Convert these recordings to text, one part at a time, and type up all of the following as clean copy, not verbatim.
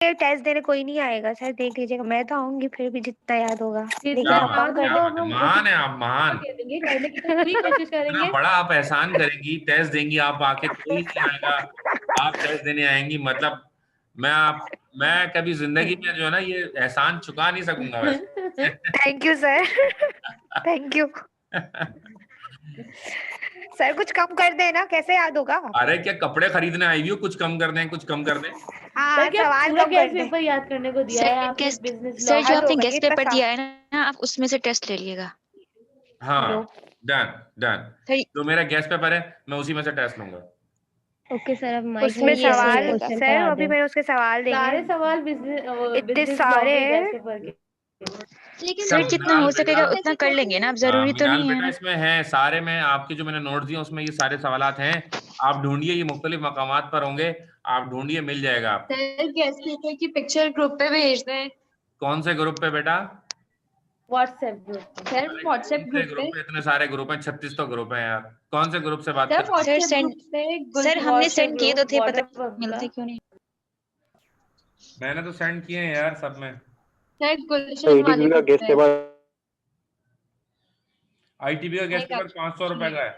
Test देने कोई नहीं आएगा सर, देख लीजिएगा। मैं तो आऊंगी फिर भी जितना याद होगा, लेकिन क्या आप बात कम कर क्या दो। बात है, महान है आप, महान। कह देंगे, करने की पूरी कोशिश इतना करेंगे। बड़ा आप एहसान करेंगी, टेस्ट देंगी आप आके, कोई नहीं आएगा, आप टेस्ट देने आएंगी, मतलब मैं कभी जिंदगी में जो है ना ये एहसान चुका नहीं सकूंगा वैसे। Thank you sir, thank you sir. कुछ कम कर देना, कैसे याद होगा? अरे क्या कपड़े खरीदने आई हुई हो, कुछ कम कर दें, कुछ कम कर दें। हाँ, क्या सवाल पूरा कम गैस कर दे। पेपर याद करने को दिया है आपने? बिजनेस लॉ सर जो हद आपने हो गई गेस्ट इतना पेपर दिया है ना, आप उसमें से टेस्ट ले लीजिएगा। हाँ, डन डन। सर जो मेरा गैस पेपर है मैं उसी में से टेस्ट लूंगा। ओके सर, अब माइक उसमें में ये सवाल क्वेश्चन सर, करा अभी दें। मैंने उसके सवाल सारे देंगे। सवाल इतने बिजनेस सारे लॉ के गैस पेपर के। लेकिन क्या सर जितना मीनाल हो बेटा, सकेगा उतना कर लेंगे ना, अब जरूरी तो मीनाल नहीं है बेटा ना। इसमें है सारे में आपके जो मैंने नोट दिए उसमें ये सारे सवालात हैं। आप ढूंढिए, ये मुख्तलिफ मकामात पर होंगे, आप ढूंढिए मिल जाएगा आपको। सर गैस पेपर की पिक्चर ग्रुप पे भेज दें। कौन से ग्रुप पे बेटा? WhatsApp group. सर अरे व्हाट्सएप कौन से ग्रुप ग्रुप पे। पे? इतने सारे ग्रुप हैं, 36 तो ग्रुप हैं यार। कौन से ग्रुप से बात सर कर रहे हैं? सर व्हाट्सएप सेंड, ग्रुप पे सर हमने व्हाट्सएप सेंड किए तो ग्रुप थे, वाटर पता पंप का। मिलते क्यों नहीं। मैंने तो सेंड किए हैं यार सब में। सर गुलशन वाले ADB का ग्रुप गेस्ट पे। पेपर आईटीबी का गैस नहीं पेपर 500 रुपए का है।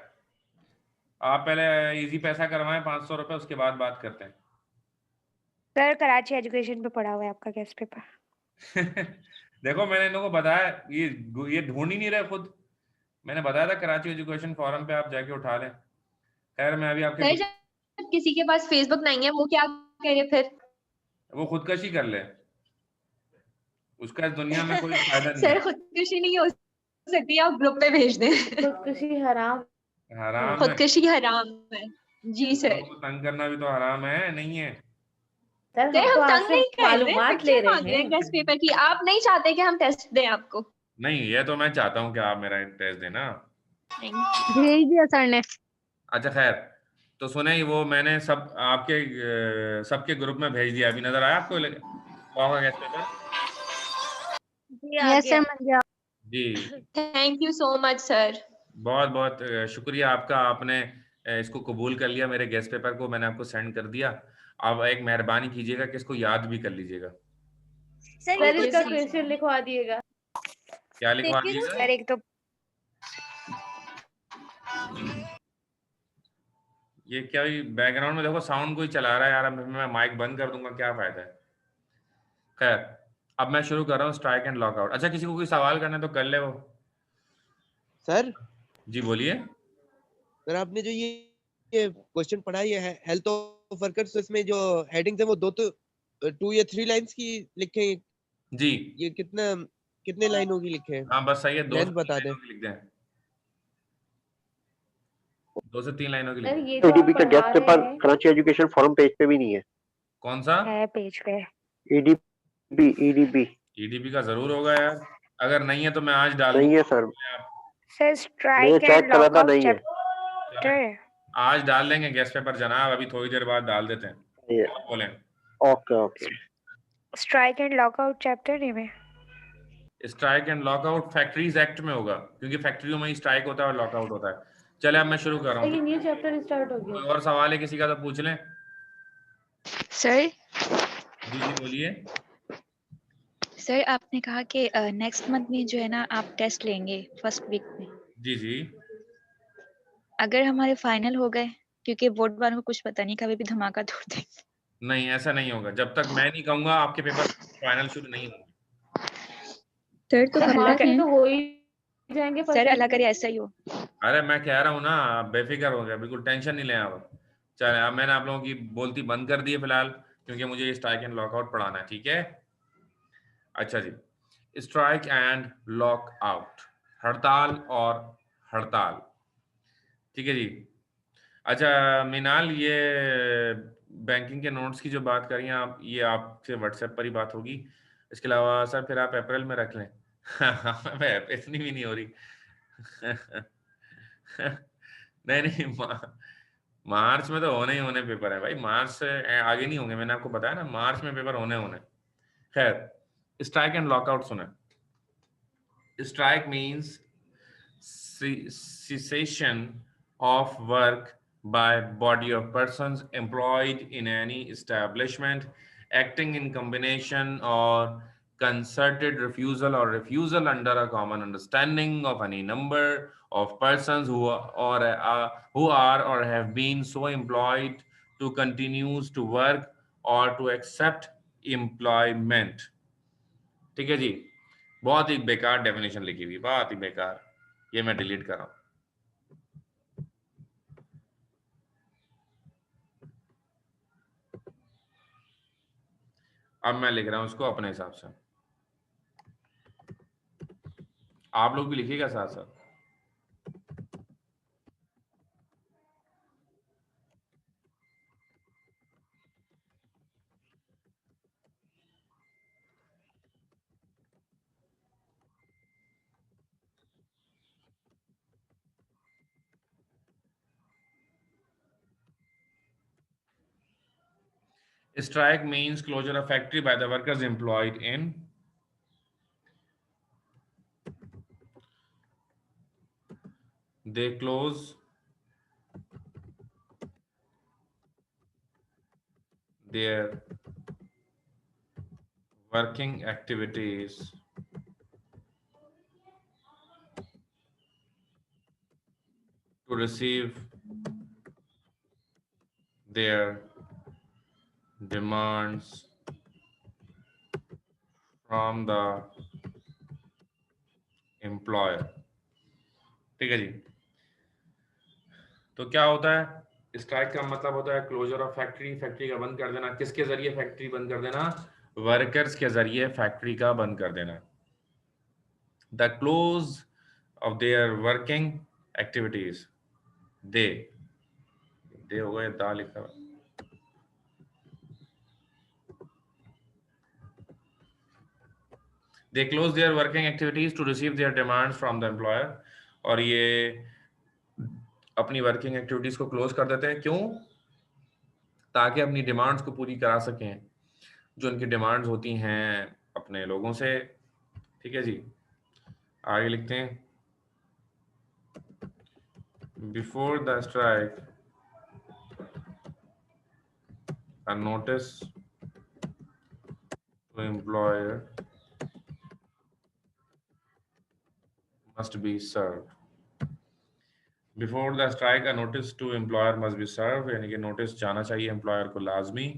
आप पहले इजी पैसा करवाएं 500 रुपए, उसके बाद बात करते हैं। सर कराची एजुकेशन पे पड़ा हुआ है आपका गैस पेपर। देखो मैंने इन लोगों को बताया, ये ढूंढ ही नहीं रहे खुद। मैंने बताया था कराची एजुकेशन फोरम पे आप जाके उठा लें। खैर मैं अभी आपके सर जब किसी के पास फेसबुक नहीं है वो क्या करे फिर? वो खुदकशी कर ले, उसका इस दुनिया में कोई फायदा नहीं सर है। खुदकुशी नहीं हो सकती, आप ग्रुप पे भेज दें। खुदकुशी हराम। हराम है। खुदकुशी हराम है जी सर। लोगों को तंग करना भी तो हराम है, नहीं है? सर सर हम तो हम तंग आपसे नहीं कर रहे, मालूमात ले पिक्चर मांग रहे रहे हैं हैं। गैस पेपर की। आप नहीं चाहते कि हम टेस्ट दें आपको? नहीं, ये तो मैं चाहता हूँ कि आप मेरा टेस्ट देना। भेज दिया सर ने। अच्छा खैर, तो सुने, वो मैंने सब आपके सबके ग्रुप में भेज दिया। अभी नजर आया आपको होगा गैस पेपर? यस सर, मिल गया। जी, thank you so much sir. बहुत बहुत शुक्रिया आपका, आपने इसको कबूल कर लिया। मेरे गेस्ट पेपर को मैंने आपको सेंड कर दिया। अब एक मेहरबानी कीजिएगा कि इसको याद भी कर लीजिएगा। सर सर इसका क्वेश्चन लिखवा दिएगा। क्या लिखवा देखिए दीजिएगा? सर एक तो ये क्या बैकग्राउंड में देखो साउंड कोई चला रहा है यार, अब मैं माइक बंद कर दूंगा, क्या फायदा है। खैर अब मैं शुरू कर रहा हूँ स्ट्राइक एंड लॉकआउट। अच्छा किसी को कोई सवाल करना है तो कर ले वो। सर। जी बोलिए। सर आपने जो ये क्वेश्चन पढ़ा है हेल्थ ऑफ वर्कर्स, तो इसमें जो हेडिंग्स है वो 2 या 3 लाइंस की लिखे हैं। जी ये कितने लाइनों की लिखे हैं? हाँ बस सही है, 2 से लेंथ 3 बता दें। लाइनों की लिख दें। 2 से 3 लाइनों की लिख सर दें। ये जो आप ADB का पढ़ा गेस्ट रहे पेपर हैं, कराची एजुकेशन फोरम पेज पे भी नहीं है। कौन सा? है पेज पे। EDB ईडीपी का जरूर होगा यार, अगर नहीं है तो मैं आज डाल नहीं दूंगा। है सर, आप सर मैंने स्ट्राइक चेक एंड करा था, लॉकआउट नहीं है। चैप्टर। आज डाल देंगे गेस्ट पेपर जनाब, अभी थोड़ी देर बाद डाल देते हैं। ये आप बोलें। Okay okay. Strike and lockout chapter नहीं में। Strike and lockout factories act में होगा, क्योंकि फैक्ट्रियों में ही स्ट्राइक होता है और लॉकआउट होता है। चले अब मैं शुरू कर रहा हूँ। लेकिन ये चैप्टर स्टार्ट हो कोई गया। और सवाल है किसी का तो पूछ लें। सर जी जी बोलिए। सर आपने कहा कि नेक्स्ट मंथ में जो है ना आप टेस्ट लेंगे फर्स्ट वीक में। जी जी। अगर हमारे फाइनल हो गए, क्योंकि बोर्ड वालों को कुछ पता नहीं, कभी भी धमाका तोड़ देंगे। नहीं ऐसा नहीं होगा, जब तक मैं नहीं कहूंगा आपके पेपर फाइनल शुरू नहीं होंगे। सर तो सर अल्लाह मार्क्स करे, तो हो ही जाएंगे सर फर्स्ट अल्लाह वीक करे में। ऐसा ही हो। अरे मैं कह रहा हूँ ना, आप बेफिक्र हो गया, बिल्कुल टेंशन नहीं लें आप। चले अब मैंने आप लोगों की बोलती बंद कर दी है फिलहाल, क्योंकि मुझे ये स्ट्राइक एंड लॉकआउट पढ़ाना है, ठीक है? अच्छा जी, स्ट्राइक एंड लॉक आउट, हड़ताल और हड़ताल, ठीक है जी। अच्छा मीनाल, ये बैंकिंग के नोट्स की जो बात करी हैं आप, ये आपसे व्हाट्सएप पर ही बात होगी। इसके अलावा सर फिर आप अप्रैल में रख लें। इतनी भी नहीं हो रही। नहीं नहीं मार्च में तो होने ही होने पेपर है भाई, मार्च से आगे नहीं होंगे, मैंने आपको बताया ना मार्च में पेपर होने होने। खैर स्ट्राइक एंड लॉकआउट सुने। Strike means cessation of work by body of persons employed in any establishment acting in combination or concerted refusal or refusal under a common understanding of any number of persons who are or have been so employed to continues to work or to accept employment। ठीक है जी, बहुत ही बेकार definition लिखी हुई, बहुत ही बेकार। ये मैं डिलीट कर रहा हूं। अब मैं लिख रहा हूं उसको अपने हिसाब से, आप लोग भी लिखिएगा साथ साथ। Strike means closure of factory by the workers employed in they close their working activities to receive their demands from the employer। ठीक है जी, तो क्या होता है स्ट्राइक का मतलब होता है क्लोजर ऑफ फैक्ट्री, फैक्ट्री का बंद कर देना। किसके जरिए फैक्ट्री बंद कर देना? वर्कर्स के जरिए फैक्ट्री का बंद कर देना। The close of their working activities, they हो गए, दा लिखा हुआ। They close their working activities to receive their demands from the employer। और ये अपनी वर्किंग एक्टिविटीज को क्लोज कर देते हैं। क्यों? ताकि अपनी डिमांड्स को पूरी करा सकें, जो उनकी डिमांड्स होती हैं अपने लोगों से। ठीक है जी, आगे लिखते हैं। Before the strike a notice to employer must be served। Before the strike a notice to employer must be served, यानी कि नोटिस जाना चाहिए एम्प्लॉयर को लाजमी।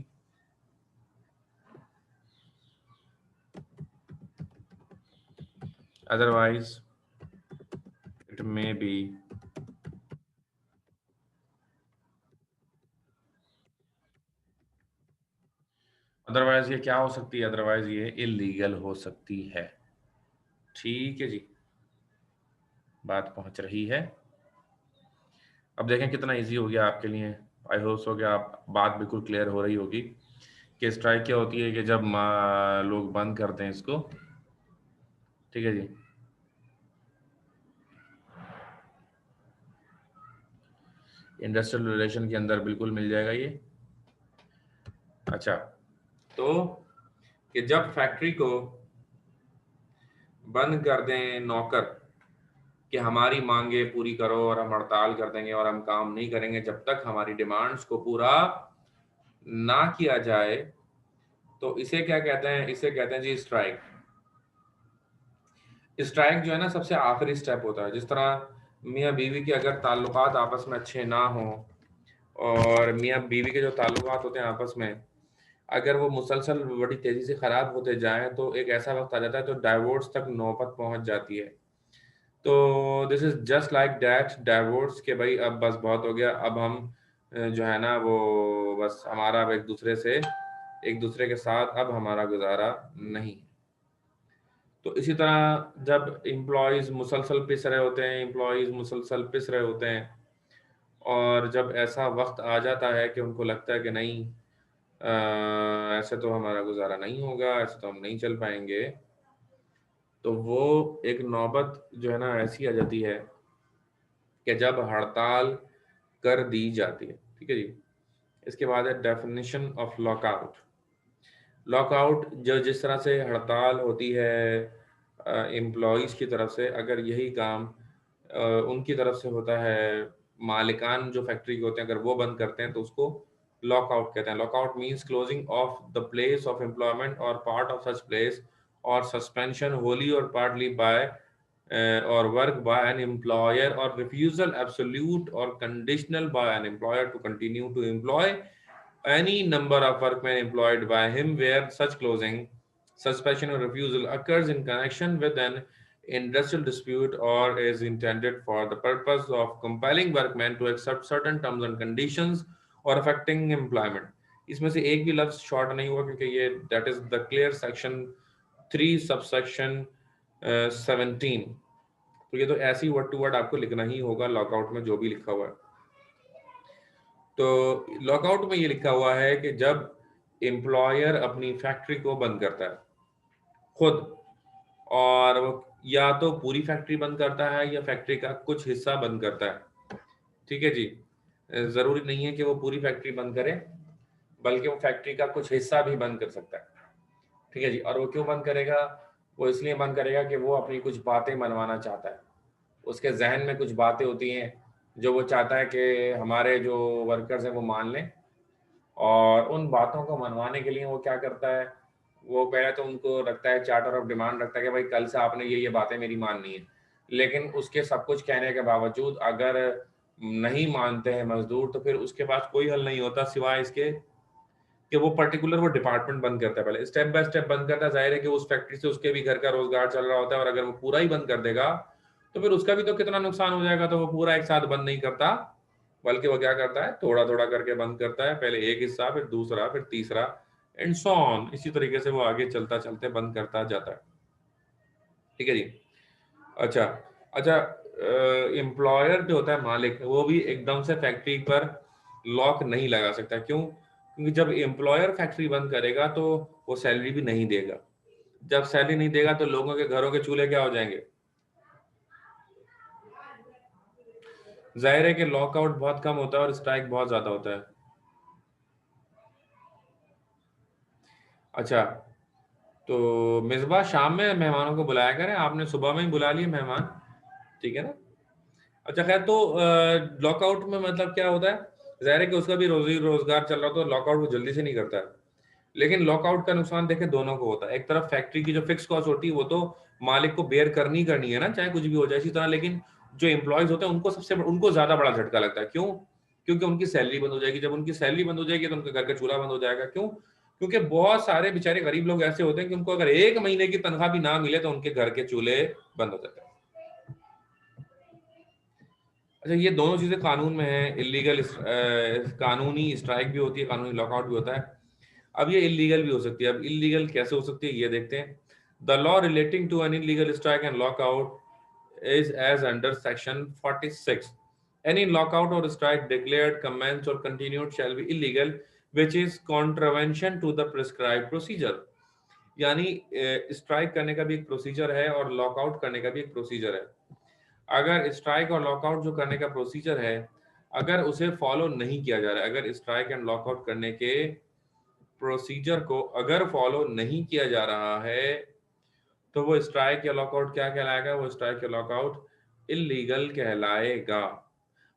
otherwise it may be otherwise ये क्या हो सकती है? अदरवाइज ये इलीगल हो सकती है। ठीक है जी, बात पहुंच रही है। अब देखें कितना इजी हो गया आपके लिए। आई होप सो कि आप बात बिल्कुल क्लियर हो रही होगी कि स्ट्राइक क्या होती है कि जब लोग बंद करते हैं इसको। ठीक है जी, इंडस्ट्रियल रिलेशन के अंदर बिल्कुल मिल जाएगा ये। अच्छा, तो कि जब फैक्ट्री को बंद कर दें नौकर कि हमारी मांगे पूरी करो और हम हड़ताल कर देंगे और हम काम नहीं करेंगे जब तक हमारी डिमांड्स को पूरा ना किया जाए, तो इसे क्या कहते हैं? इसे कहते हैं जी स्ट्राइक। स्ट्राइक जो है ना सबसे आखिरी स्टेप होता है। जिस तरह मियाँ बीवी के अगर ताल्लुकात आपस में अच्छे ना हों और मियाँ बीवी के जो ताल्लुकात होते हैं आपस में अगर वो मुसलसल बड़ी तेजी से खराब होते जाएं तो एक ऐसा वक्त आ जाता है तो डाइवोर्स तक नौबत पहुंच जाती है। तो this is just like that, divorce के भाई अब बस बहुत हो गया, अब हम जो है ना वो बस हमारा अब एक दूसरे के साथ अब हमारा गुजारा नहीं। तो इसी तरह जब एम्प्लॉयज़ मुसलसल पिस रहे होते हैं और जब ऐसा वक्त आ जाता है कि उनको लगता है कि नहीं ऐसे तो हमारा गुजारा नहीं होगा, ऐसे तो हम नहीं चल पाएंगे, तो वो एक नौबत जो है ना ऐसी आ जाती है कि जब हड़ताल कर दी जाती है। ठीक है जी, इसके बाद है डेफिनेशन ऑफ लॉकआउट। लॉकआउट जो जिस तरह से हड़ताल होती है एम्प्लॉयज़ की तरफ से, अगर यही काम उनकी तरफ से होता है, मालिकान जो फैक्ट्री के होते हैं अगर वो बंद करते हैं तो उसको लॉकआउट कहते हैं। Lockout means closing of the place of employment और पार्ट ऑफ सच प्लेस और सस्पेंशन होली और partly bye or work by an employer or refusal absolute or conditional by an employer to continue to employ any number of workmen employed by him where such closing, suspension or refusal occurs in connection with an industrial dispute or is intended for the purpose of compelling workmen to accept certain terms and conditions or affecting employment. इसमें से एक भी लफ्ज short नहीं हुआ क्योंकि ये that is the clear section 3 subsection 17। तो ये तो ऐसे ही वर्ड टू वर्ड आपको लिखना ही होगा लॉकआउट में जो भी लिखा हुआ है। तो लॉकआउट में ये लिखा हुआ है कि जब एम्प्लॉयर अपनी फैक्ट्री को बंद करता है खुद, और वो या तो पूरी फैक्ट्री बंद करता है या फैक्ट्री का कुछ हिस्सा बंद करता है, ठीक है जी। जरूरी नहीं है कि वो पूरी फैक्ट्री बंद करे, बल्कि वो फैक्ट्री का कुछ हिस्सा भी बंद कर सकता है, ठीक है जी। और वो क्यों बंद करेगा? वो इसलिए बंद करेगा कि वो अपनी कुछ बातें मनवाना चाहता है। उसके जहन में कुछ बातें होती हैं जो वो चाहता है कि हमारे जो वर्कर्स हैं वो मान लें, और उन बातों को मनवाने के लिए वो क्या करता है, वो पहले तो उनको रखता है चार्टर ऑफ डिमांड रखता है कि भाई कल से आपने ये बातें मेरी माननी है। लेकिन उसके सब कुछ कहने के बावजूद अगर नहीं मानते हैं मजदूर, तो फिर उसके पास कोई हल नहीं होता सिवाय इसके कि वो पर्टिकुलर वो डिपार्टमेंट बंद करता है। पहले स्टेप बाय स्टेप बंद करता है। जाहिर है कि उस फैक्ट्री से उसके भी घर का रोजगार चल रहा होता है, और अगर वो पूरा ही बंद कर देगा तो फिर उसका भी तो कितना नुकसान हो जाएगा। तो वो पूरा एक साथ बंद नहीं करता, बल्कि वो क्या करता है, थोड़ा थोड़ा करके बंद करता है। पहले एक हिस्सा, फिर दूसरा, फिर तीसरा, एंड सो ऑन। इसी तरीके से वो आगे चलता चलते बंद करता जाता है, ठीक है जी। अच्छा अच्छा, एम्प्लॉयर जो होता है, मालिक, वो भी एकदम से फैक्ट्री पर लॉक नहीं लगा सकता। क्यों? क्योंकि जब एम्प्लॉयर फैक्ट्री बंद करेगा तो वो सैलरी भी नहीं देगा। जब सैलरी नहीं देगा तो लोगों के घरों के चूल्हे क्या हो जाएंगे? जाहिर है कि लॉकआउट बहुत कम होता है और स्ट्राइक बहुत ज्यादा होता है। अच्छा, तो मिसबा शाम में मेहमानों को बुलाया करें, आपने सुबह में ही बुला लिए मेहमान, ठीक है ना। अच्छा खैर, तो लॉकआउट में मतलब क्या होता है? जाहिर है कि उसका भी रोजी रोजगार चल रहा, तो लॉकआउट वो जल्दी से नहीं करता है। लेकिन लॉकआउट का नुकसान देखे दोनों को होता है। एक तरफ फैक्ट्री की जो फिक्स कॉस्ट होती है वो तो मालिक को बेयर करनी है ना, चाहे कुछ भी हो जाए। इसी तरह लेकिन जो एम्प्लॉयज होते हैं उनको ज्यादा बड़ा झटका लगता है। क्यों? क्योंकि उनकी सैलरी बंद हो जाएगी। जब उनकी सैलरी बंद हो जाएगी तो उनके घर का चूल्हा बंद हो जाएगा। क्यों? क्योंकि बहुत सारे बेचारे गरीब लोग ऐसे होते हैं कि उनको अगर एक महीने की तनख्वाह भी ना मिले तो उनके घर के चूल्हे बंद हो जाते हैं। अच्छा, ये दोनों चीजें कानून में है। इलीगल कानूनी स्ट्राइक भी होती है, कानूनी लॉकआउट भी होता है। अब ये इलीगल भी हो सकती है। अब इलीगल कैसे हो सकती है ये देखते हैं। The law relating to an illegal strike and lockout is as under section 46। Any lockout और स्ट्राइक डिक्लेयर्ड, कमेंस और continued shall be illegal which is contravention to the prescribed procedure. यानी स्ट्राइक करने का भी एक प्रोसीजर है और lockout करने का भी एक प्रोसीजर है। अगर स्ट्राइक और लॉकआउट जो करने का प्रोसीजर है, अगर उसे फॉलो नहीं किया जा रहा है, अगर स्ट्राइक एंड लॉकआउट करने के प्रोसीजर को अगर फॉलो नहीं किया जा रहा है, तो वो स्ट्राइक या लॉकआउट क्या कहलाएगा? वो स्ट्राइक या लॉकआउट इलीगल कहलाएगा।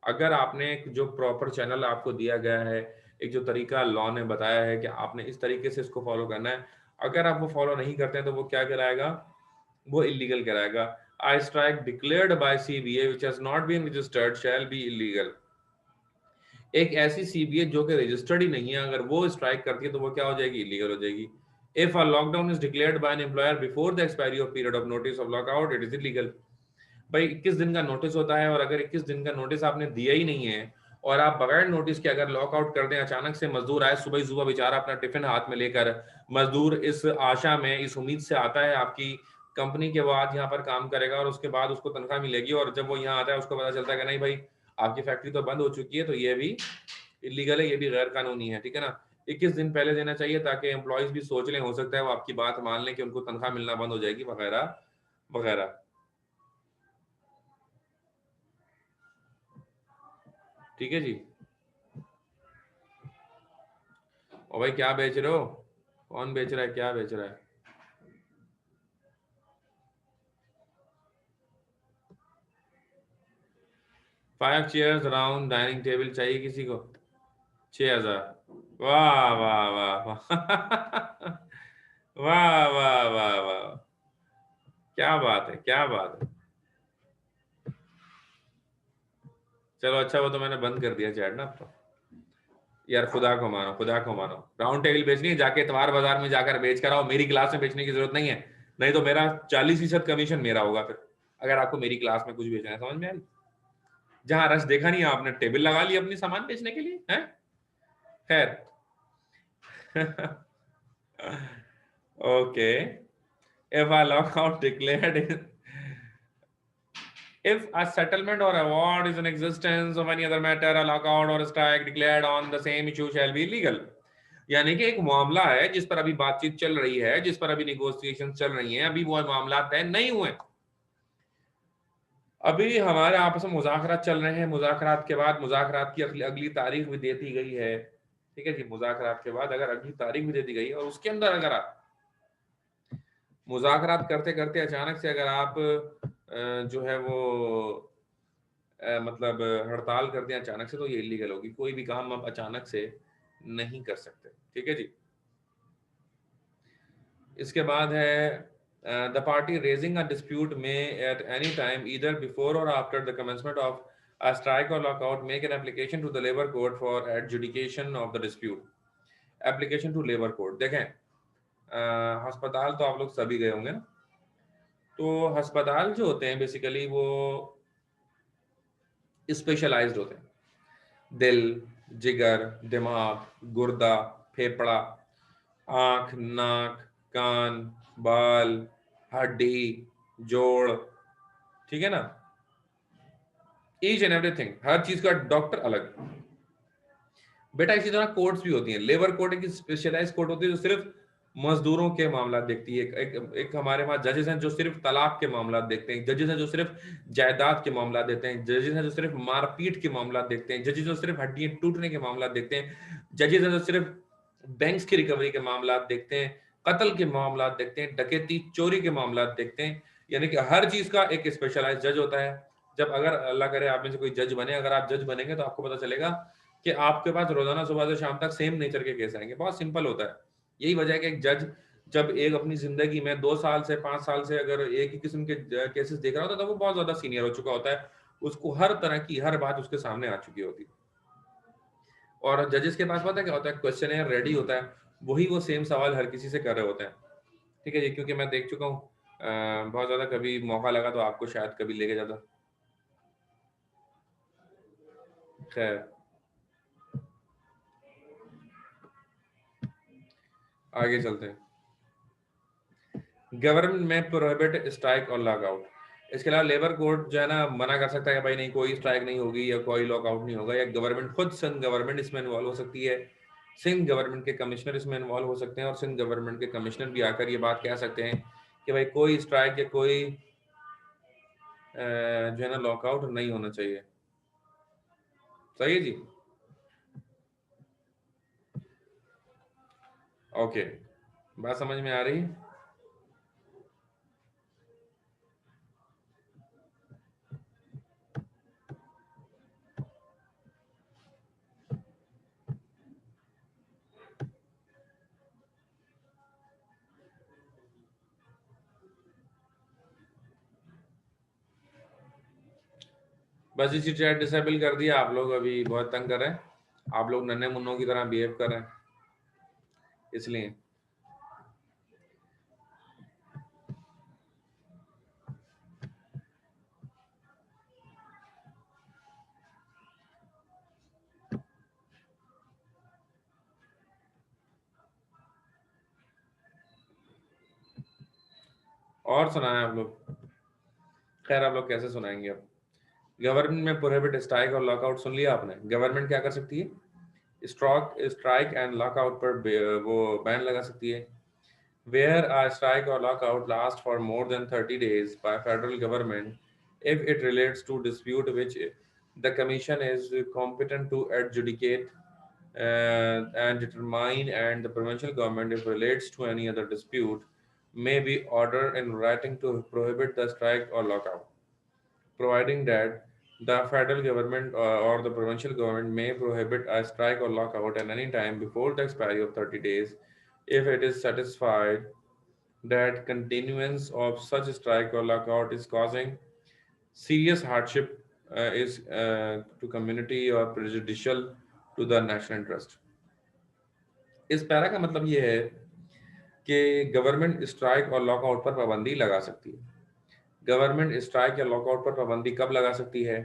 अगर आपने जो प्रॉपर चैनल आपको दिया गया है, एक जो तरीका लॉ ने बताया है कि आपने इस तरीके से इसको फॉलो करना है, अगर आप वो फॉलो नहीं करते हैं तो वो क्या कहलाएगा? वो इलीगल कहलाएगा। A strike declared by CBA which has not been registered shall be illegal। एक ऐसी CBA जो कि रजिस्टर्ड ही नहीं है, अगर वो स्ट्राइक करती है तो वो क्या हो जाएगी? इलीगल हो जाएगी। If a lockdown is declared by an employer before the expiry of period of notice of lockout, it is illegal। भाई 21 दिन का नोटिस होता है, और अगर 21 दिन का नोटिस आपने दिया ही नहीं है और आप बगैर नोटिस के अगर लॉकआउट कर दें, अचानक से मजदूर आए सुबह ही सुबह, बेचारा अपना टिफिन हाथ में लेकर, मजदूर इस आशा में, इस उम्मीद से आता है आपकी कंपनी के बाद यहाँ पर काम करेगा और उसके बाद उसको तनख्वाह मिलेगी, और जब वो यहाँ आता है उसको पता चलता है कि नहीं भाई आपकी फैक्ट्री तो बंद हो चुकी है, तो ये भी इलीगल है, ये भी गैर कानूनी है, ठीक है ना। 21 दिन पहले देना चाहिए ताकि एम्प्लॉयज भी सोच लें, हो सकता है वो आपकी बात मान लें कि उनको तनख्वाह मिलना बंद हो जाएगी, वगैरह वगैरह, ठीक है जी। और भाई क्या बेच रहे हो? कौन बेच रहा है? क्या बेच रहा है? Five chairs round dining table चाहिए किसी को? 6000। वाह वाह वाह वाह वाह वाह वाह वाह, क्या बात है, क्या बात है। चलो अच्छा, वो तो मैंने बंद कर दिया चैट ना। तो यार खुदा को मानो, खुदा को मानो, राउंड टेबल बेचनी है जाके इतवार बाजार में जाकर बेच कर आओ, मेरी क्लास में बेचने की जरूरत नहीं है, नहीं तो मेरा 40% कमीशन मेरा होगा फिर, अगर आपको मेरी क्लास में कुछ बेचना है। समझ में आई? जहां रश देखा नहीं आपने, टेबल लगा ली अपनी सामान बेचने के लिए है। खैर okay, if a lockout declared, if a settlement or award is in existence of any other matter, a lockout or a strike declared on the same issue shall be illegal. यानी कि एक मामला है जिस पर अभी बातचीत चल रही है, जिस पर अभी निगोशिएशन चल रही हैं, अभी वो मामला तय नहीं हुए, अभी हमारे आपस में मुज़ाकरात चल रहे हैं, मुज़ाकरात के बाद मुज़ाकरात की अगली तारीख भी दे दी गई है, ठीक है जी। मुज़ाकरात के बाद अगर अगली तारीख भी दे दी गई है और उसके अंदर अगर आप मुज़ाकरात करते करते अचानक से अगर आप जो है वो मतलब हड़ताल कर दें अचानक से, तो ये इलीगल होगी। कोई भी काम आप अचानक से नहीं कर सकते, ठीक है जी। इसके बाद है the party raising a dispute में at any time either before or after the commencement of a strike or lockout make an application to the labour court for adjudication of the dispute. Application to labour court, देखें अस्पताल तो आप लोग सभी गए होंगे ना, तो अस्पताल जो होते हैं बेसिकली वो स्पेशलाइज्ड होते हैं, दिल, जिगर, दिमाग, गुर्दा, फेफड़ा, आंख, नाक, कान, बाल, हड्डी, जोड़, ठीक है ना, ईच एंड एवरीथिंग, हर चीज का डॉक्टर अलग। बेटा इसी तरह कोर्ट्स भी होती हैं। लेबर कोर्ट एक स्पेशलाइज कोर्ट होती है जो सिर्फ मजदूरों के मामला देखती है। एक हमारे पास जजेस हैं जो सिर्फ तलाक के मामला देखते हैं, जजेस हैं जो सिर्फ जायदाद के मामला देते हैं, जजेस हैं जो सिर्फ मारपीट के मामला देखते हैं, जजेस जो सिर्फ हड्डियां टूटने के मामला देखते हैं, जजेस हैं जो सिर्फ बैंक्स की रिकवरी के मामला देखते हैं, कत्ल के मामला देखते हैं, डकैती चोरी के मामला देखते हैं। यानी कि हर चीज का एक स्पेशलाइज जज होता है। जब अगर अल्लाह करे आप में से कोई जज बने, अगर आप जज बनेंगे तो आपको पता चलेगा कि आपके पास रोजाना सुबह से शाम तक सेम नेचर के केस आएंगे। बहुत सिंपल होता है। यही वजह है कि एक जज जब एक अपनी जिंदगी में 2 साल से 5 साल से अगर एक ही किस्म के केसेस देख रहा होता है तो वो बहुत ज्यादा सीनियर हो चुका होता है, उसको हर तरह की हर बात उसके सामने आ चुकी होती है। और जजेस के पास पता है क्या होता है, क्वेश्चन रेडी होता है, वही वो सेम सवाल हर किसी से कर रहे होते हैं, ठीक है जी। क्योंकि मैं देख चुका हूँ बहुत ज्यादा, कभी मौका लगा तो आपको शायद कभी लेके जाता। खैर आगे चलते हैं। गवर्नमेंट में प्रोहिबिट स्ट्राइक और लॉकआउट, इसके अलावा लेबर कोर्ट जो है ना मना कर सकता है कि भाई नहीं कोई स्ट्राइक नहीं होगी या कोई लॉकआउट नहीं होगा, या गवर्नमेंट खुद सिंध गवर्नमेंट इसमें इन्वॉल्व हो सकती है, सिंध गवर्नमेंट के कमिश्नर इसमें इन्वॉल्व हो सकते हैं, और सिंध गवर्नमेंट के कमिश्नर भी आकर ये बात कह सकते हैं कि भाई कोई स्ट्राइक या कोई जो है ना लॉकआउट नहीं होना चाहिए। सही है जी, ओके, बात समझ में आ रही है? बस इसी चैट डिसेबल कर दिया, आप लोग अभी बहुत तंग कर रहे हैं, आप लोग नन्हे मुन्नों की तरह बिहेव कर रहे हैं इसलिए। और सुनाएं आप लोग? खैर आप लोग कैसे सुनाएंगे अब? गवर्नमेंट में प्रोहिबिट स्ट्राइक और लॉकआउट सुन लिया आपने। गवर्नमेंट क्या कर सकती है? स्ट्राइक एंड लॉकआउट पर वो बैन लगा सकती है। Where a strike or lockout lasts for more than 30 days by federal government, if it relates to dispute which the commission is competent to adjudicate and determine, and the provincial government, if relates to any other dispute, may be ordered in writing to prohibit the strike or lockout, providing that The federal government or the provincial government may prohibit a strike or lockout at any time before the expiry of 30 days if it is satisfied that continuance of such strike or lockout is causing serious hardship to community or prejudicial to the national interest. इस para का मतलब ये है कि government strike or lockout पर पाबंदी लगा सकती है। गवर्नमेंट स्ट्राइक या लॉकआउट पर पाबंदी कब लगा सकती है?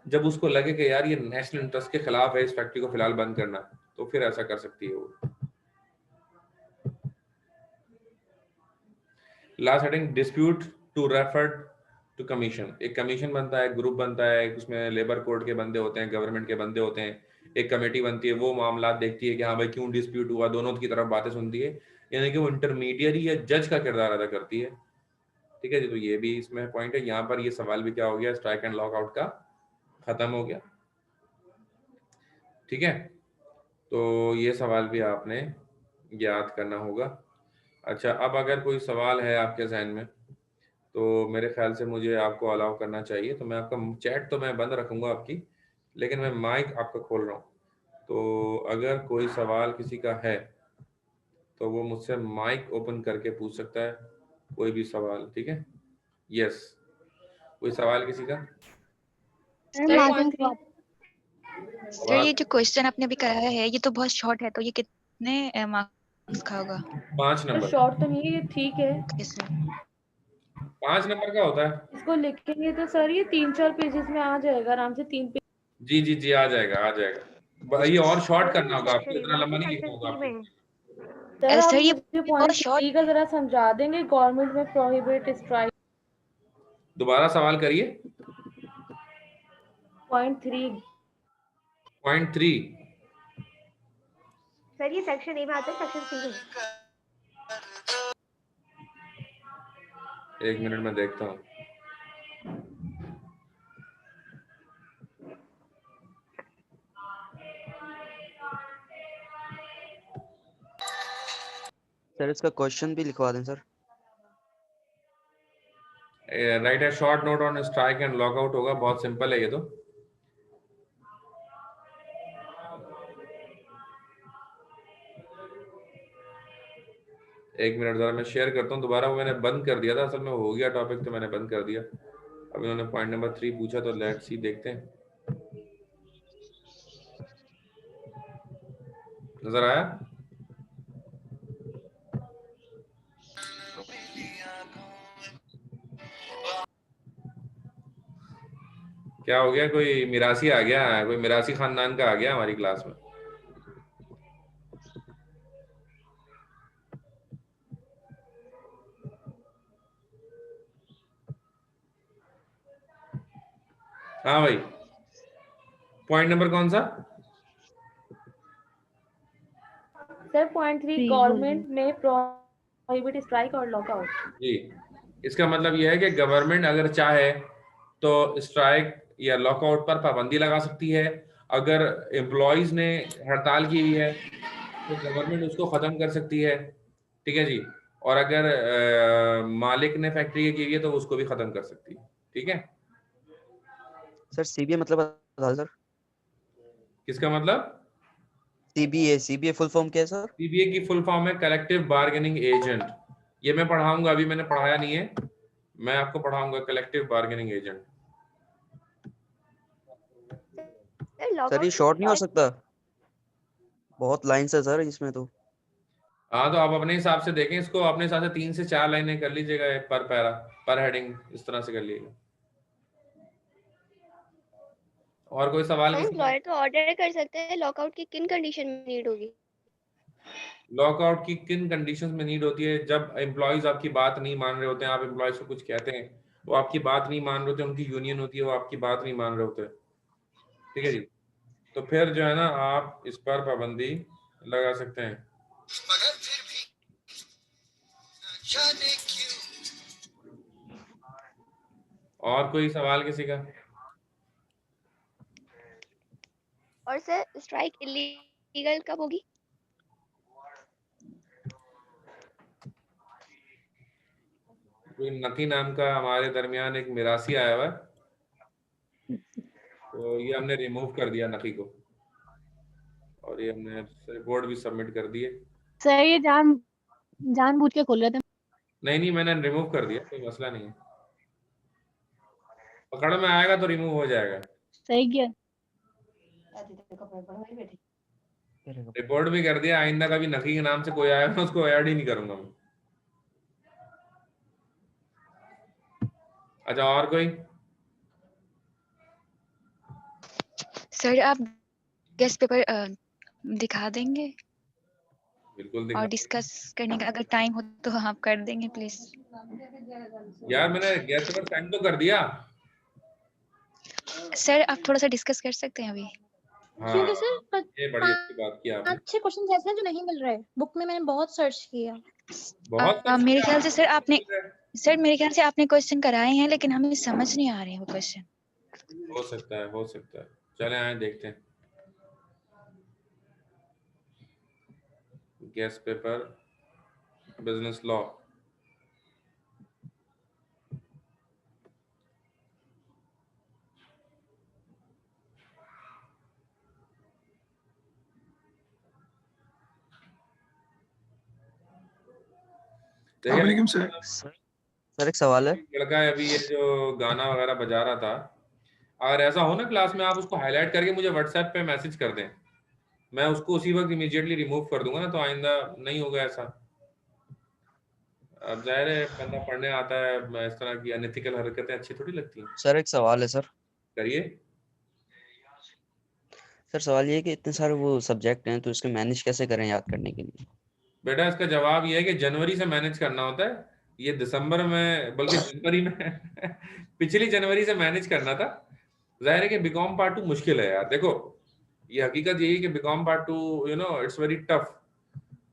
जब उसको लगे कि यार ये नेशनल इंटरेस्ट के खिलाफ है, इस फैक्ट्री को फिलहाल बंद करना, तो फिर ऐसा कर सकती है वो। Last heading, dispute to refer to commission. एक कमीशन बनता है, ग्रुप बनता है, उसमें लेबर कोड के बंदे होते हैं, गवर्नमेंट के बंदे होते हैं, एक कमेटी बनती है, वो मामला देखती है कि हाँ भाई क्यों डिस्प्यूट हुआ, दोनों की तरफ बातें सुनती है, यानी कि वो इंटरमीडिएट या जज का किरदार अदा करती है। ठीक है जी, तो ये भी इसमें पॉइंट है। यहाँ पर ये सवाल भी क्या हो गया, स्ट्राइक एंड लॉकआउट का खत्म हो गया। ठीक है, तो ये सवाल भी आपने याद करना होगा। अच्छा, अब अगर कोई सवाल है आपके जहन में तो मेरे ख्याल से मुझे आपको अलाउ करना चाहिए। तो मैं आपका चैट तो मैं बंद रखूंगा आपकी, लेकिन मैं माइक आपका खोल रहा हूँ। तो अगर कोई सवाल किसी का है तो वो मुझसे माइक ओपन करके पूछ सकता है, कोई भी सवाल। ठीक है, यस, कोई सवाल किसी का? सर ये जो क्वेश्चन आपने अभी कराया है ये तो बहुत शॉर्ट है, तो ये कितने मार्क्स का होगा? 5 तो नंबर। शॉर्ट तो नहीं है, ये ठीक है। Okay sir. 5 नंबर का होता है। इसको लिखेंगे तो सर ये 3-4 पेजेस में आ जाएगा आराम से। 3 पेज। जी जी जी, आ जाएगा आ जाएगा। ये और शॉर्ट सर करना ये होगा आपको, सेक्शन ए इतना में लंबा कि नहीं लिखना सेक्शन होगा सी आपको। में? सर आप सर ये मुझे बहुत पॉइंट शॉर्ट 3 का जरा समझा देंगे, गवर्नमेंट में प्रोहिबिट स्ट्राइक। दोबारा सवाल करिए। पॉइंट 3। पॉइंट 3। सर ये सेक्शन ए में आता है, सेक्शन सी में? एक मिनट में देखता हूँ। सर इसका क्वेश्चन भी लिखवा दें sir. Right A short note on strike and lockout होगा, बहुत सिंपल है ये तो। एक मिनट जरा मैं शेयर करता हूँ दोबारा। वो मैंने बंद कर दिया था, असल में हो गया टॉपिक तो मैंने बंद कर दिया। अब इन्होंने पॉइंट नंबर 3 पूछा तो लेट्स सी, देखते हैं। नजर आया? क्या हो गया, कोई मिरासी आ गया, कोई मिरासी खानदान का आ गया हमारी क्लास में। हाँ भाई, पॉइंट नंबर कौन सा? सर पॉइंट 3, गवर्नमेंट में प्रोहिबिट स्ट्राइक और लॉकआउट। जी, इसका मतलब यह है कि गवर्नमेंट अगर चाहे तो स्ट्राइक या लॉकआउट पर पाबंदी लगा सकती है। अगर एम्प्लॉयज ने हड़ताल की हुई है तो गवर्नमेंट उसको खत्म कर सकती है। ठीक है जी, और अगर मालिक ने फैक्ट्री की हुई है तो उसको भी खत्म कर सकती है। ठीक है सर सीबीए मतलब बता सर। किसका मतलब? सीबीए फुल फॉर्म क्या है सर? सीबीए की फुल फॉर्म है कलेक्टिव बार्गेनिंग एजेंट। ये मैं पढ़ाऊंगा, अभी मैंने पढ़ाया नहीं है, मैं आपको पढ़ाऊंगा कलेक्टिव बार्गेनिंग एजेंट। सर ये शॉर्ट नहीं हो सकता? बहुत लाइन्स है सर इसमें तो। हाँ, तो आप अपने हिसाब से देखें इसको, अपने हिसाब से 3 से 4 लाइनें कर लीजिएगा पर पैरा, पर हेडिंग, इस तरह से कर लीजिएगा। और कोई सवाल? एम्प्लॉयर तो ऑर्डर कर सकते हैं, लॉकआउट की किन कंडीशन में नीड होगी? लॉकआउट की किन कंडीशंस में नीड होती है? जब एम्प्लॉयज आपकी बात नहीं मान रहे होते हैं, आप एम्प्लॉयज को कुछ कहते हैं, वो आपकी बात नहीं मान रहे होते, उनकी यूनियन होती है, वो आपकी बात नहीं मान रहे होते। ठीक है जी, तो फिर जो है ना आप इस पर पाबंदी लगा सकते हैं। और कोई सवाल किसी का? और सर स्ट्राइक इलीगल कब होगी? कोई नकी नाम का हमारे दरमियान एक मिरासी आया हुआ है, तो ये हमने रिमूव कर दिया नखी को, और ये हमने रिपोर्ट भी सबमिट कर दिए। सर ये जानबूझ के खोल रहे थे। नहीं, मैंने रिमूव कर दिया, कोई मसला नहीं है। पकड़ में आएगा तो रिमूव हो जाएगा। सही किया। रिपोर्ट भी कर दिया, आइंदा कभी नकी के नाम से कोई आया मैं उसको ऐड ही नहीं करूंगा मैं। अच्छा, और कोई? सर आप गेस्ट पेपर दिखा देंगे बिल्कुल और दिखा। डिस्कस करने का अगर टाइम हो तो आप कर देंगे प्लीज। यार मैंने गेस्ट पेपर सेंड तो कर दिया। सर आप थोड़ा सा डिस्कस कर सकते हैं अभी? हाँ, क्योंकि सर ये बड़ी अच्छी बात की आपने। अच्छे क्वेश्चन ऐसे हैं जो नहीं मिल रहे बुक में। मैंने बहुत सर्च किया। बहुत मेरे ख्याल से सर मेरे ख्याल से आपने क्वेश्चन कराए हैं लेकिन हमें समझ नहीं आ रहे हैं वो क्वेश्चन। हो सकता है। चले आए देखते हैं। Guest paper business law. Sir एक सवाल है। लड़का है अभी ये जो गाना वगैरह बजा रहा था, अगर ऐसा हो ना क्लास में, आप उसको हाईलाइट करके मुझे व्हाट्सएप पे मैसेज कर दें, मैं उसको उसी वक्त इमीडिएटली रिमूव कर दूंगा ना, तो आइंदा नहीं होगा ऐसा। अब जाहिर है बंदा पढ़ने आता है, इस तरह की अनएथिकल हरकतें अच्छी थोड़ी लगती हैं। सर एक सवाल है सर। करिए। सर सवाल ये है कि इतने सारे वो सब्जेक्ट हैं तो इसको मैनेज कैसे करें याद करने के लिए? बेटा इसका जवाब ये है कि जनवरी से मैनेज करना होता है, ये दिसंबर में बल्कि जनवरी में पिछली जनवरी से मैनेज करना था। जाहिर है कि बीकॉम पार्ट 2 मुश्किल है यार। देखो ये हकीकत यही है कि BCom part 2 it's very tough,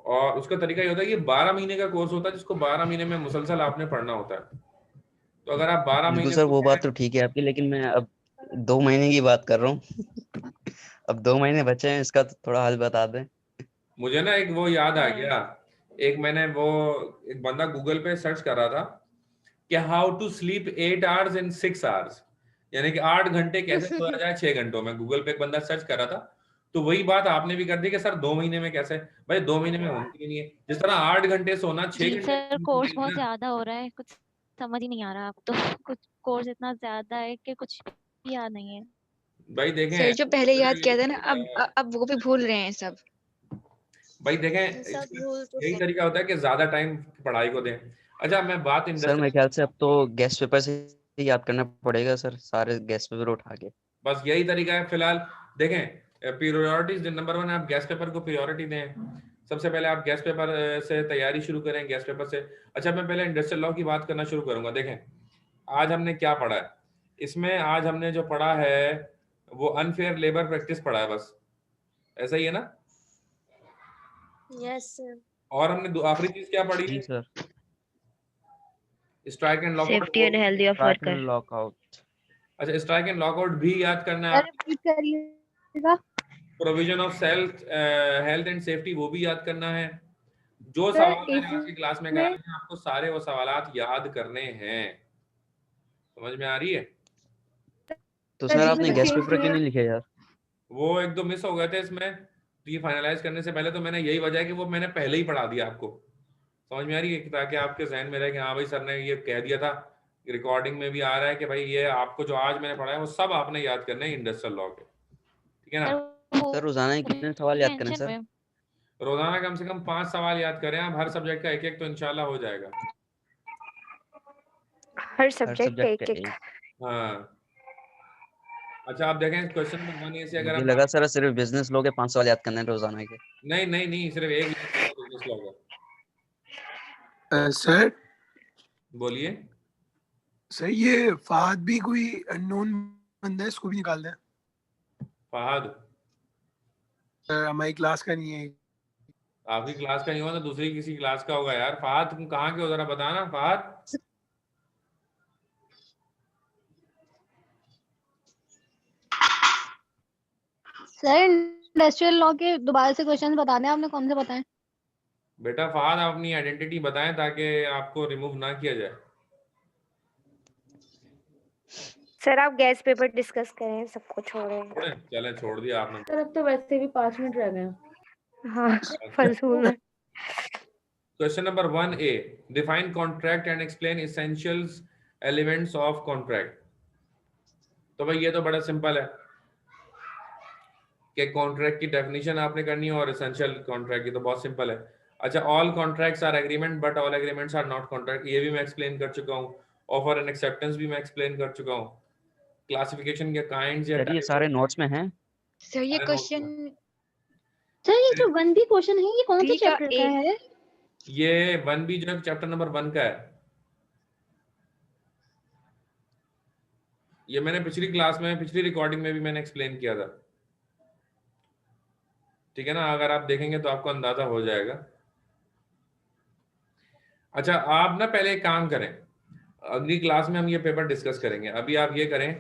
और उसका तरीका ये होता है कि 12 महीने का कोर्स होता है जिसको 12 महीने में मुसलसल आपने पढ़ना होता है। तो अगर आप 12 बिल्कुल महीने सर, वो बात तो ठीक है आपकी, लेकिन मैं अब 2 महीने की बात कर रहा हूँ। अब 2 महीने बचे हैं, इसका तो थोड़ा हल बता दें। मुझे ना एक वो याद आ गया, मैंने एक बंदा गूगल पे सर्च कर रहा था कि हाउ टू स्लीप 8 आवर्स इन 6 आवर्स, यानी कि 8 घंटे कैसे सोया जाए 6 घंटों में। गूगल पे एक बंदा सर्च कर रहा था, तो वही बात आपने भी कर दी कि सर 2 महीने में कैसे? भाई 2 महीने में होती नहीं है। जिस तरह 8 घंटे सोना 6 घंटे सर कोर्स बहुत ज्यादा हो रहा है, कुछ समझ ही नहीं आ रहा। अब तो कुछ कोर्स इतना ज्यादा है कि कुछ भी याद नहीं है। भाई देखें सर जो पहले याद किया था ना, अब वो भी भूल रहे हैं सब। भाई देखें, यही तरीका होता है कि ज्यादा टाइम पढ़ाई को दें। अच्छा मैं बात सर मेरे ख्याल से अब तो गेस्ट पेपर से ही याद करना पड़ेगा सर, सारे गेस्ट पेपर उठा के। बस यही तरीका है फिलहाल। देखें प्रियोरिटीज, नंबर 1 आप गेस्ट पेपर को प्रियोरिटी दें। सबसे पहले आप गेस्ट पेपर से तैयारी शुरू करें, गेस्ट पेपर से। अच्छा मैं पहले इंडस्ट्रियल लॉ की बात करना शुरू करूंगा। देखें आज हमने क्या पढ़ा है इसमें, आज हमने जो पढ़ा है वो अनफेयर लेबर प्रैक्टिस पढ़ा है, बस ऐसा ही है ना? Yes sir. और हमने आखिरी चीज क्या पढ़ी जी है? Sir. Strike and lockout. Safety and health of worker. Lockout. अच्छा स्ट्राइक एंड लॉकआउट भी याद करना है। रिपीट करिएगा। Provision of self health and safety वो भी याद करना है। जो सवाल मैंने आज की क्लास में कराए हैं आपको सारे वो सवालात याद करने हैं। समझ में आ रही है? तो सर आपने गेस्ट पेपर क्यों नहीं लिखे यार? वो एक दो मिस हो गए थे इसमें, तो ये फाइनलाइज करने से पहले तो मैंने यही वजह है कि वो मैंने पहले ही पढ़ा दिया आपको। समझ में आ रही है? ताकि आपके जहन में रहे कि हाँ भाई सर ने ये कह दिया था, रिकॉर्डिंग में भी आ रहा है कि भाई ये आपको जो आज मैंने पढ़ा है वो सब आपने याद करने हैं इंडस्ट्रियल लॉ के। ठीक है ना? सर रोजाना ही कितने सवाल याद करें सर? रोजाना कम से कम 5 सवाल याद करें आप, हर सब्जेक्ट का एक एक, तो इंशाल्लाह हो जाएगा। हर सब्जेक्ट पे एक एक। हाँ अच्छा आप देखें क्वेश्चन नंबर 1 से अगर मुझे आप लगा सर सिर्फ बिजनेस लॉ के 5 सवाल याद करने हैं रोजाना के। नहीं सिर्फ एक बिजनेस लॉ का। सर बोलिए। सर ये फहद भी कोई अननोन बंदा है, इसको भी निकाल दें। फहद सर हमारी क्लास का नहीं है। आपकी क्लास का नहीं होगा तो दूसरी किसी क्लास का होगा यार। फहद तुम कहाँ के हो जरा बताना फहद। सर इंडस्ट्रियल लॉ के दोबारा से क्वेश्चंस बताने हैं, आपने कौन से बताएं? बेटा फहद आप अपनी आइडेंटिटी बताएं ताकि आपको रिमूव ना किया जाए। सर आप गैस पेपर डिस्कस करें, सबको छोड़ें। चलें छोड़ दिया आपने। सर अब तो वैसे भी 5 मिनट रह गए हैं। हाँ फजूल में। Question number 1A. Define contract and explain essentials elements of contract. तो भाई ये तो बड़ा सिंपल है कि कॉन्ट्रैक्ट की डेफिनेशन आपने करनी है और एसेंशियल कॉन्ट्रैक्ट की तो बहुत सिंपल है। अच्छा, all contracts are agreement but all agreements are not contract, ये भी मैं एक्सप्लेन कर चुका हूँ। ऑफर एंड एक्सेप्टेंस भी मैं एक्सप्लेन कर चुका हूँ। क्लासिफिकेशन के काइंड्स या सर ये सारे नोट्स में हैं। सर ये क्वेश्चन सर ये जो 1B क्वेश्चन है ये कौन से B का चैप्टर का है? ये 1B जो है चैप्टर नंबर 1 का है। ये मैंने पिछली क्लास में, पिछली रिकॉर्डिंग में भी मैंने एक्सप्लेन किया था, ठीक है ना? अगर आप देखेंगे तो आपको अंदाजा हो जाएगा। अच्छा, आप ना पहले एक काम करें, अगली क्लास में हम ये पेपर डिस्कस करेंगे। अभी आप ये करें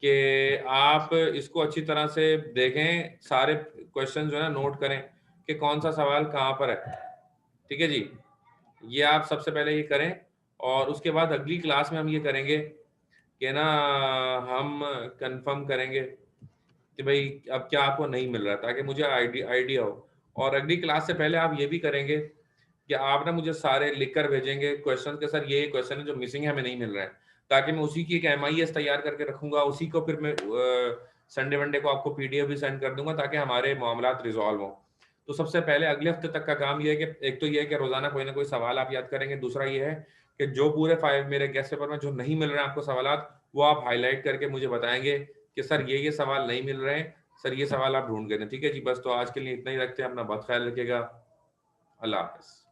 कि आप इसको अच्छी तरह से देखें, सारे क्वेश्चन जो है ना नोट करें कि कौन सा सवाल कहाँ पर है, ठीक है जी? ये आप सबसे पहले ये करें और उसके बाद अगली क्लास में हम ये करेंगे कि ना हम कंफर्म करेंगे कि भाई अब क्या आपको नहीं मिल रहा, ताकि मुझे आइडिया हो। और अगली क्लास से पहले आप ये भी करेंगे कि आप ना मुझे सारे लिख कर भेजेंगे क्वेश्चन के, सर ये क्वेश्चन है जो मिसिंग है, हमें नहीं मिल रहा है, ताकि मैं उसी की एक MIS तैयार करके रखूंगा। उसी को फिर मैं संडे वनडे को आपको PDF भी सेंड कर दूंगा ताकि हमारे मामलात रिजॉल्व हो। तो सबसे पहले अगले हफ्ते तक का काम ये है कि एक तो ये है कि रोजाना कोई ना कोई सवाल आप याद करेंगे। दूसरा ये है कि जो पूरे 5 मेरे गेस्ट पेपर में जो नहीं मिल रहे हैं आपको सवालात, वो आप हाईलाइट करके मुझे बताएंगे कि सर ये सवाल नहीं मिल रहे हैं, सर ये सवाल आप ढूंढ के दें, ठीक है जी? बस तो आज के लिए इतना ही रखते हैं। अपना बहुत ख्याल रखिएगा। अल्लाह हाफ़िज़।